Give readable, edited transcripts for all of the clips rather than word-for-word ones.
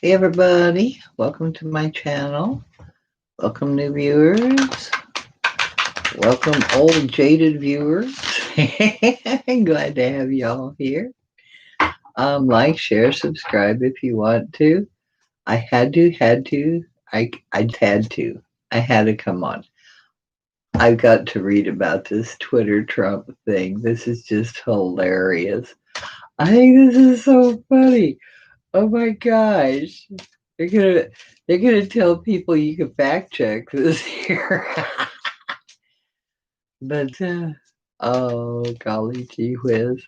Hey everybody, welcome to my channel. Welcome new viewers. Welcome old jaded viewers. Glad to have y'all here. Like, share, subscribe if you want to. I had to. I had to come on. I've got to read about this Twitter Trump thing. This is just hilarious. I think this is so funny. Oh my gosh. They're gonna they're gonna tell people you can fact check this here. But oh golly gee whiz.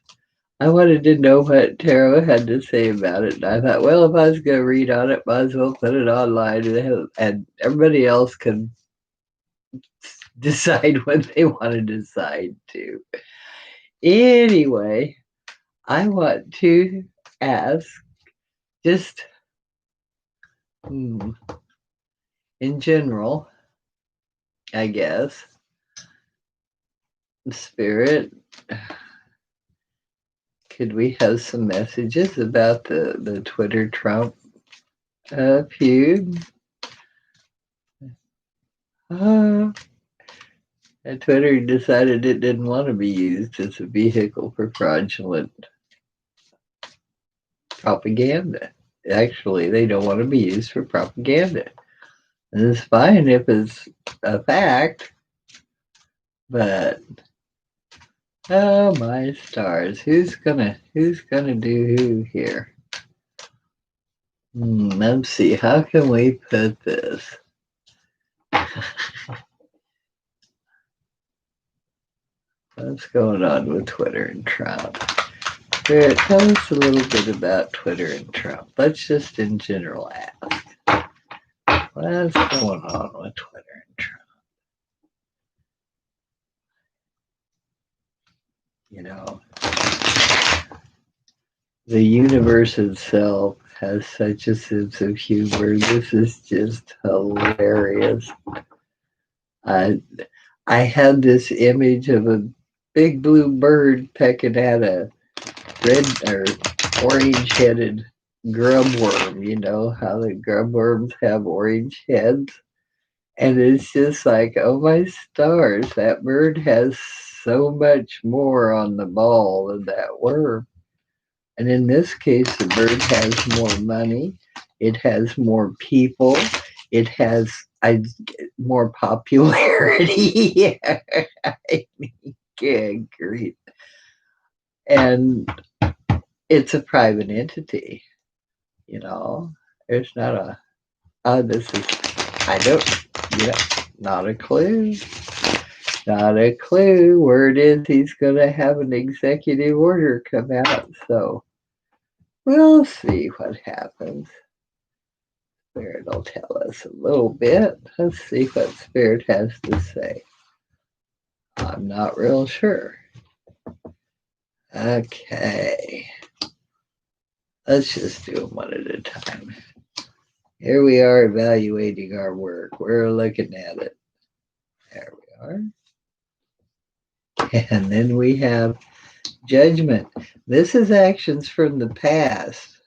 I wanted to know what Tara had to say about it. And I thought, well, if I was gonna read on it, might as well put it online and everybody else can decide what they want to decide to. Anyway, I want to ask just in general, I guess, Spirit, could we have some messages about the Twitter Trump feud? Uh, Twitter decided it didn't want to be used as a vehicle for fraudulent propaganda. Actually, they don't want to be used for propaganda. And it's fine if it's a fact, but oh my stars, who's gonna do who here? Let's see, how can we put this? What's going on with Twitter and Trump? Spirit, tell us a little bit about Twitter and Trump. Let's just in general ask. What's going on with Twitter and Trump? You know, the universe itself has such a sense of humor. This is just hilarious. I I had this image of a big blue bird pecking at a red or orange headed grub worm. You know how the grub worms have orange heads? And it's just like, oh my stars, that bird has so much more on the ball than that worm. And in this case, the bird has more money, it has more people, it has I, more popularity. I mean, good grief. And it's a private entity, you know. There's not a, this is, I don't, not a clue. Not a clue. Word is he's going to have an executive order come out. So we'll see what happens. Spirit will tell us a little bit. Let's see what Spirit has to say. I'm not real sure. Okay. Let's just do them one at a time. Here we are evaluating our work. We're looking at it. There we are. And then we have judgment. This is actions from the past.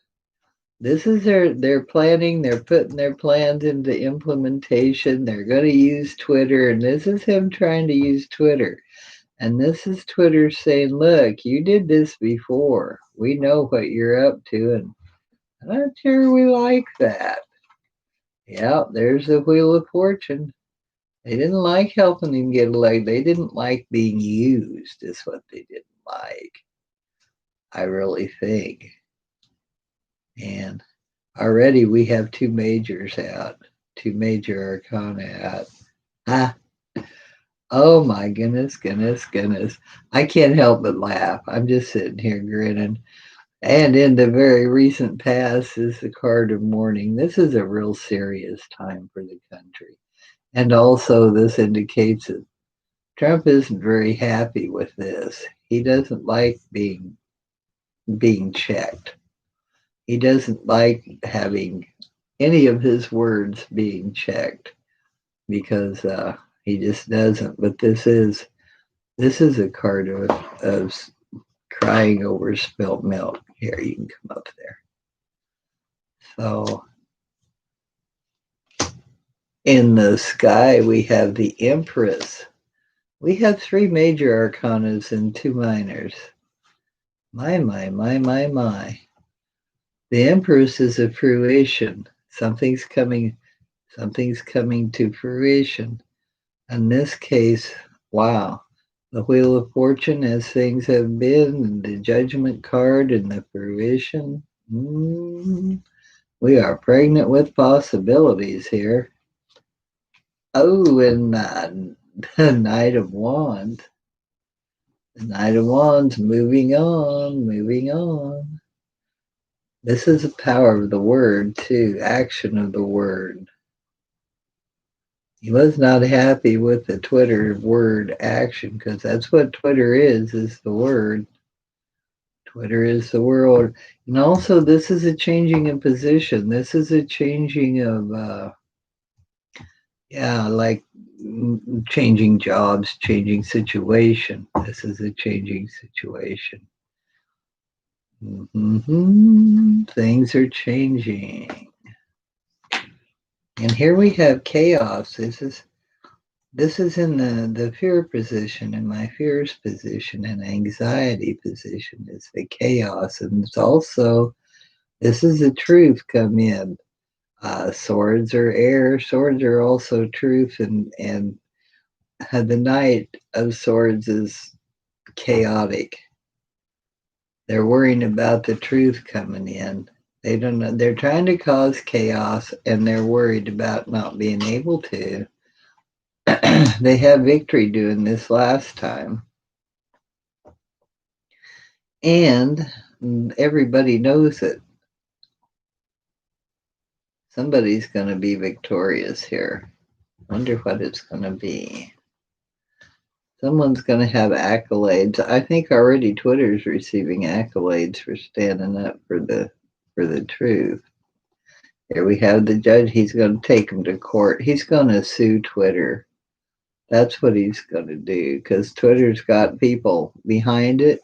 This is their planning. They're putting their plans into implementation. They're going to use Twitter, and this is him trying to use Twitter. And this is Twitter saying, "Look, you did this before. We know what you're up to, and I'm not sure we like that." Yeah, there's the Wheel of Fortune. They didn't like helping him get elected. They didn't like being used, is what they didn't like. I really think. And already we have two majors out, two major arcana out. Ah, oh my goodness, goodness, goodness. I can't help but laugh. I'm just sitting here grinning. And in the very recent past is the card of mourning. This is a real serious time for the country. And also, this indicates that Trump isn't very happy with this. He doesn't like being checked. He doesn't like having any of his words being checked because he just doesn't. But this is a card of crying over spilt milk. Here, you can come up there. So In the sky, we have the Empress. We have three major arcanas and two minors. My. The Empress is a fruition. Something's coming to fruition. In this case, wow. The Wheel of Fortune as things have been, and the Judgment card and the fruition. We are pregnant with possibilities here. Oh, and the Knight of Wands. The Knight of Wands, moving on, moving on. This is the power of the word, too, action of the word. He was not happy with the Twitter word action because that's what Twitter is the word. Twitter is the world. And also, this is a changing in position. This is a changing of, like changing jobs, changing situation. This is a changing situation. Things are changing. And here we have chaos. This is in the fear position, in my fears position, and anxiety position is the chaos. And it's also, this is the truth come in. Swords are air. Swords are also truth, and the Knight of Swords is chaotic. They're worrying about the truth coming in. They don't know. They're trying to cause chaos, and they're worried about not being able to. They had victory doing this last time, and everybody knows it. Somebody's going to be victorious here. Wonder what it's going to be. Someone's going to have accolades. I think already Twitter's receiving accolades for standing up for the truth. Here we have the judge. He's going to take him to court. He's going to sue Twitter. That's what he's going to do because Twitter's got people behind it,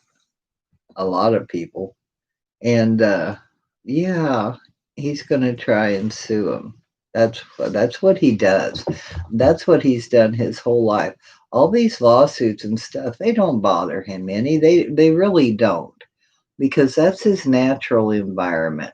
a lot of people. And yeah, he's going to try and sue him. That's what he does. That's what he's done his whole life. All these lawsuits and stuff, they don't bother him any. They really don't because that's his natural environment.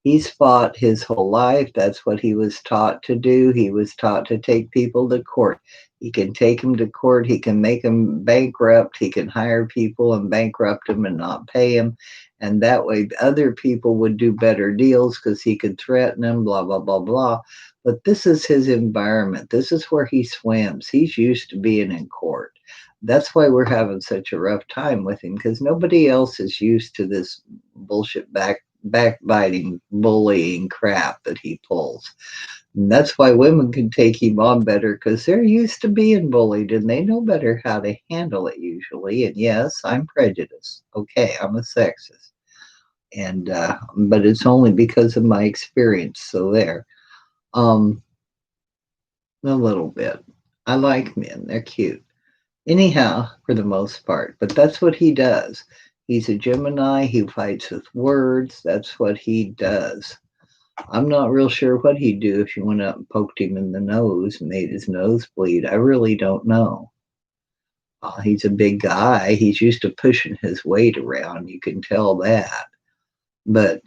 He's fought his whole life. That's what he was taught to do. He was taught to take people to court. He can take them to court. He can make them bankrupt. He can hire people and bankrupt them and not pay them. And that way other people would do better deals because he could threaten them, blah, blah, blah, blah. But this is his environment. This is where he swims. He's used to being in court. That's why we're having such a rough time with him because nobody else is used to this bullshit backbiting, bullying crap that he pulls. And that's why women can take him on better because they're used to being bullied and they know better how to handle it usually. And yes, I'm prejudiced. Okay, I'm a sexist. And but it's only because of my experience. So there. A little bit. I like men. They're cute. Anyhow, for the most part. But that's what he does. He's a Gemini. He fights with words. That's what he does. I'm not real sure what he'd do if you went up and poked him in the nose and made his nose bleed. I really don't know. He's a big guy. He's used to pushing his weight around. You can tell that. But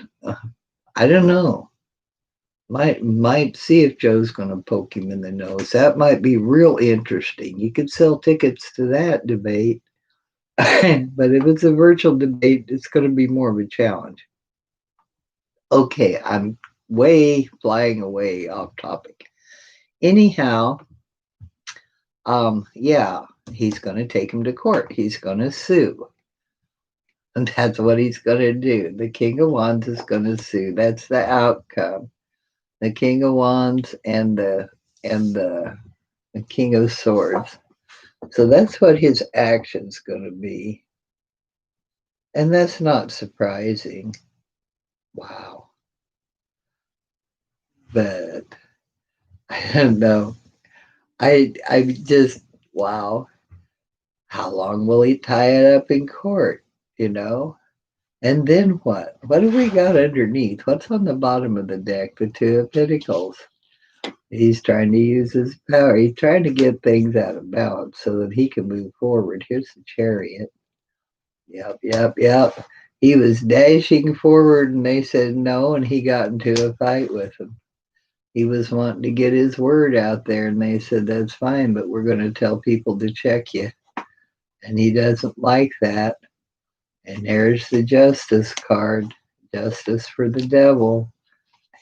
I don't know. Might see if Joe's going to poke him in the nose. That might be real interesting. You could sell tickets to that debate. But if it's a virtual debate, it's going to be more of a challenge. Okay, I'm flying away off topic. Anyhow, yeah, he's going to take him to court. He's going to sue. And that's what he's going to do. The King of Wands is going to sue. That's the outcome. The King of Wands and the King of Swords. So that's what his action's going to be. And that's not surprising. Wow. But I don't know. I just, wow. How long will he tie it up in court? You know? And then what? What do we got underneath? What's on the bottom of the deck? The Two of Pentacles. He's trying to use his power. He's trying to get things out of balance so that he can move forward. Here's the chariot. Yep, yep, yep. He was dashing forward and they said no, and he got into a fight with them. He was wanting to get his word out there and they said that's fine, but we're going to tell people to check you. And he doesn't like that. And there's the justice card, justice for the devil.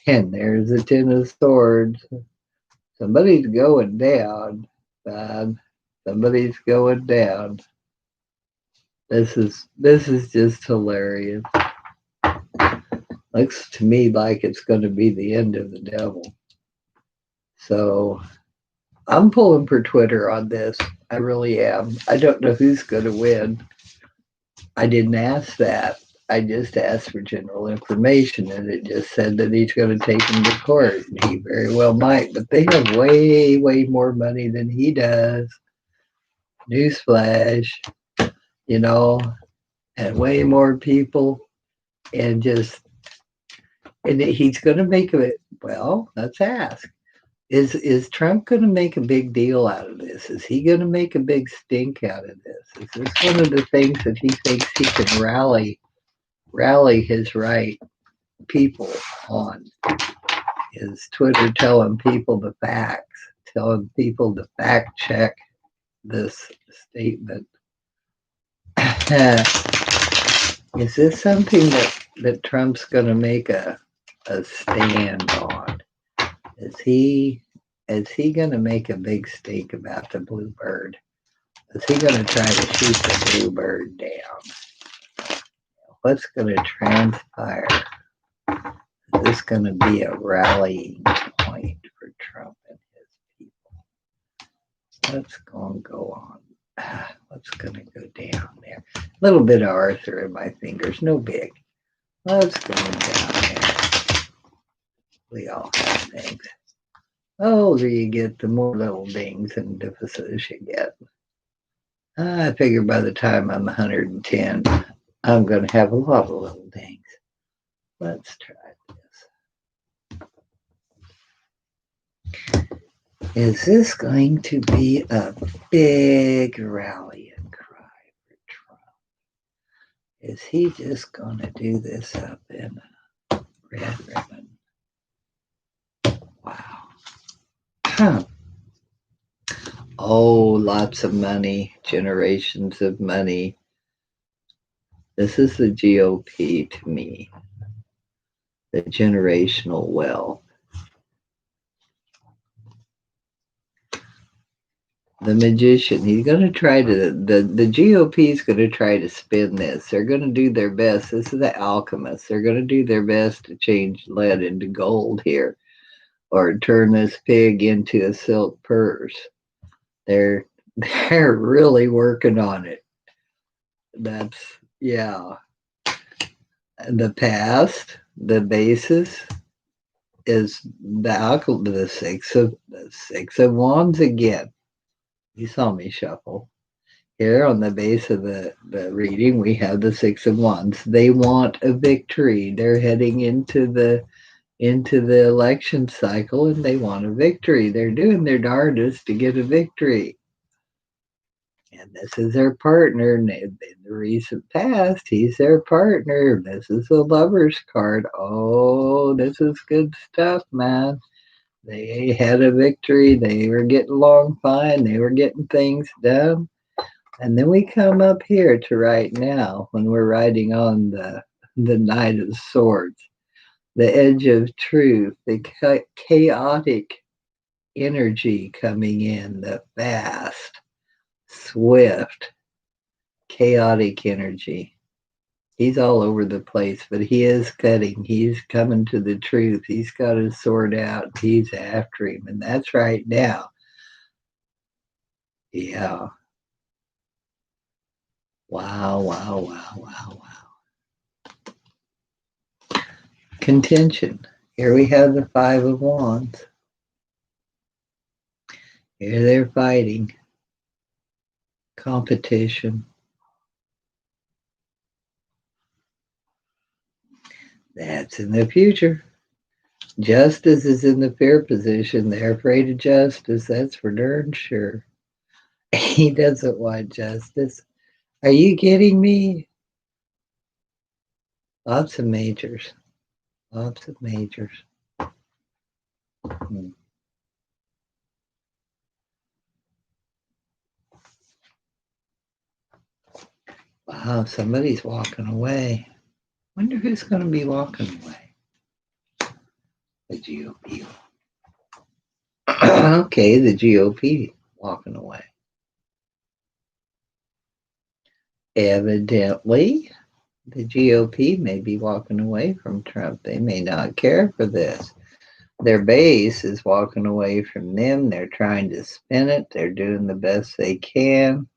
And there's the ten of swords. Somebody's going down, Bob. Somebody's going down. This is just hilarious. Looks to me like it's going to be the end of the devil. So I'm pulling for Twitter on this. I really am. I don't know who's going to win. I didn't ask that. I just asked for general information, and it just said that he's going to take him to court. And he very well might, but they have way, way more money than he does. Newsflash, you know, and way more people, and he's going to make it. Well, let's ask. Is Trump going to make a big deal out of this? Is he going to make a big stink out of this? Is this one of the things that he thinks he can rally his right people on? Is Twitter telling people the facts, telling people to fact check this statement? Is this something that Trump's going to make a stand on? Is he going to make a big stink about the bluebird? Is he going to try to shoot the bluebird down? What's going to transpire? Is this going to be a rallying point for Trump and his people? What's going to go on? What's going to go down there? A little bit of Arthur in my fingers, no big. What's going down there? We all have things. The older you get, the more little dings and differences you get. I figure by the time I'm 110, I'm going to have a lot of little dings. Let's try this. Is this going to be a big rallying cry for Trump? Is he just going to do this up in a red ribbon? Wow. Huh. Oh, lots of money, generations of money. This is the GOP to me, the generational wealth. The magician, he's going to try to, the GOP is going to try to spin this. They're going to do their best. This is the alchemists. They're going to do their best to change lead into gold here or turn this pig into a silk purse. They're really working on it. That's, yeah. The past, the basis is the six of wands again. You saw me shuffle. Here on the base of the reading, we have the Six of Wands. They want a victory. They're heading into the election cycle and they want a victory. They're doing their darndest to get a victory. And this is their partner. In the recent past, he's their partner. This is the Lover's card. Oh, this is good stuff, man. They had a victory. They were getting along fine. They were getting things done. And then we come up here to right now when we're riding on the Knight of Swords, the edge of truth, the chaotic energy coming in, the fast, swift, chaotic energy. He's all over the place, but he is cutting. He's coming to the truth. He's got his sword out. He's after him. And that's right now. Yeah. Wow, wow, wow, wow, wow. Contention. Here we have the Five of Wands. Here they're fighting. Competition. That's in the future. Justice is in the fear position. They're afraid of justice. That's for darn sure. He doesn't want justice. Are you kidding me? Lots of majors. Lots of majors. Hmm. Wow, somebody's walking away. Wonder who's going to be walking away. The GOP. Okay, the GOP walking away. Evidently, the GOP may be walking away from Trump. They may not care for this. Their base is walking away from them. They're trying to spin it. They're doing the best they can.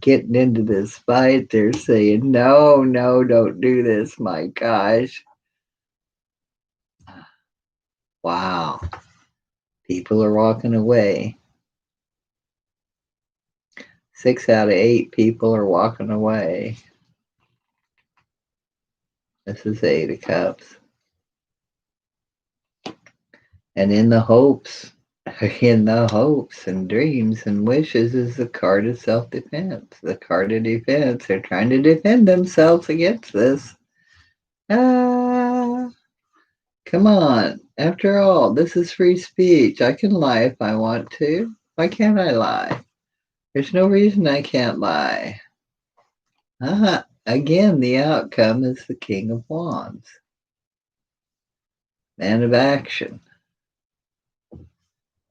Getting into this fight, they're saying, no, no, don't do this. My gosh. Wow. People are walking away. 6 out of 8 people are walking away. This is 8 of Cups. And in the hopes and dreams and wishes is the card of self-defense. The card of defense. They're trying to defend themselves against this. Ah, come on. After all, this is free speech. I can lie if I want to. Why can't I lie? There's no reason I can't lie. Again, the outcome is the King of Wands. Man of action.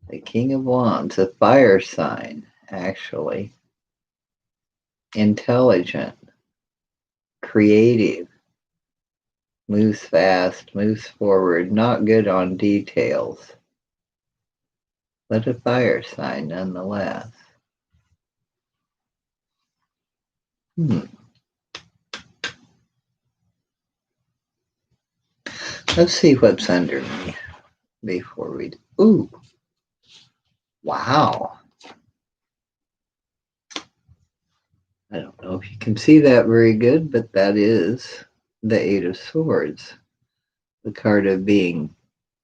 The King of Wands, a fire sign, actually. Intelligent, creative, moves fast, moves forward, not good on details, but a fire sign nonetheless. Let's see what's under me before we. Ooh, wow. I don't know if you can see that very good, but that is the Eight of Swords, the card of being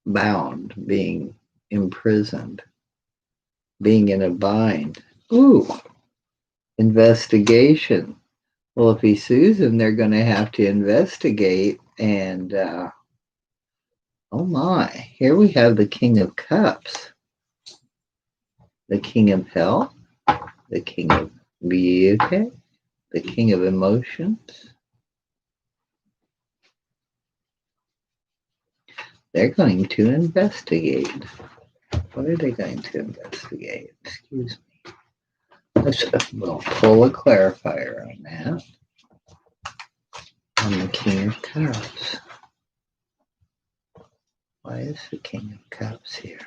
bound, being imprisoned, being in a bind. Ooh, investigation. Well, if he sues him, they're going to have to investigate. And oh my, here we have the King of Cups, the King of Hell, the King of Beauty, the King of Emotions. They're going to investigate. What are they going to investigate? Excuse me. We'll pull a clarifier on that. On the King of Cups. Why is the King of Cups here?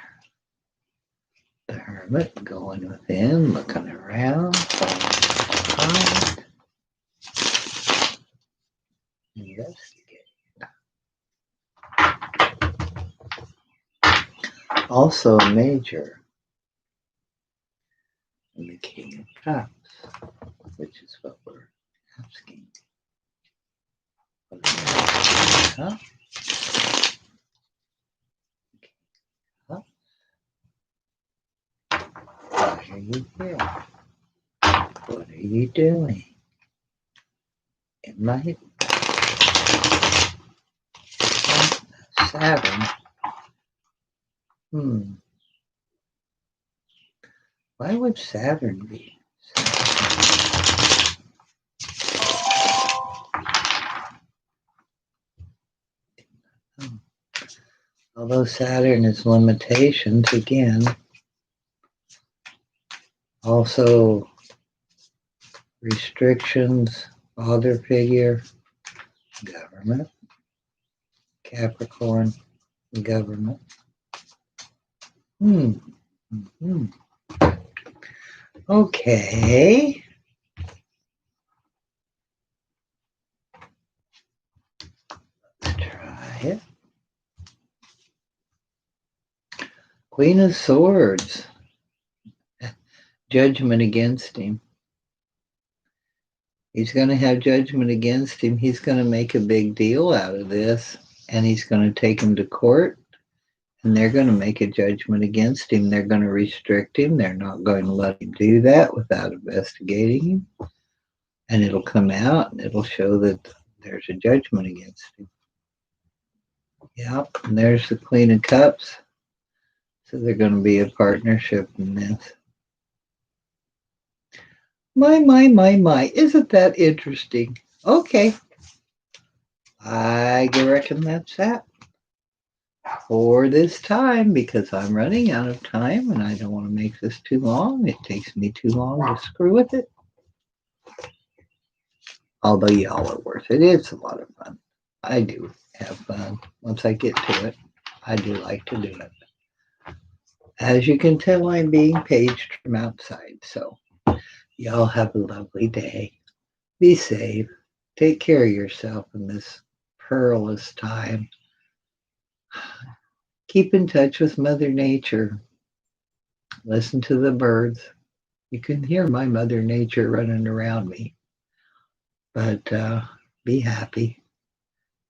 The Hermit going within, looking around, investigate. Also a major in the King of Cups, which is what we're asking. Huh? What are you doing? What are you doing? It might Saturn. Why would Saturn be? Although Saturn is limitations again, also restrictions, father figure, government, Capricorn, government. Okay. Let's try it. Queen of Swords. Judgment against him. He's going to have judgment against him. He's going to make a big deal out of this. and he's going to take him to court, and they're going to make a judgment against him. They're going to restrict him. They're not going to let him do that without investigating him. And it'll come out and it'll show that there's a judgment against him. Yep, and there's the Queen of Cups. So they're going to be a partnership in this. My. Isn't that interesting? Okay. I reckon that's that for this time because I'm running out of time and I don't want to make this too long. It takes me too long to screw with it. Although y'all are worth it. It's a lot of fun. I do have fun. Once I get to it, I do like to do it. As you can tell, I'm being paged from outside. So y'all have a lovely day. Be safe. Take care of yourself in this perilous time. Keep in touch with Mother Nature. Listen to the birds. You can hear my Mother Nature running around me. But be happy.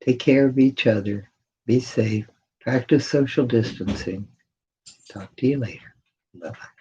Take care of each other. Be safe. Practice social distancing. Talk to you later. Bye-bye.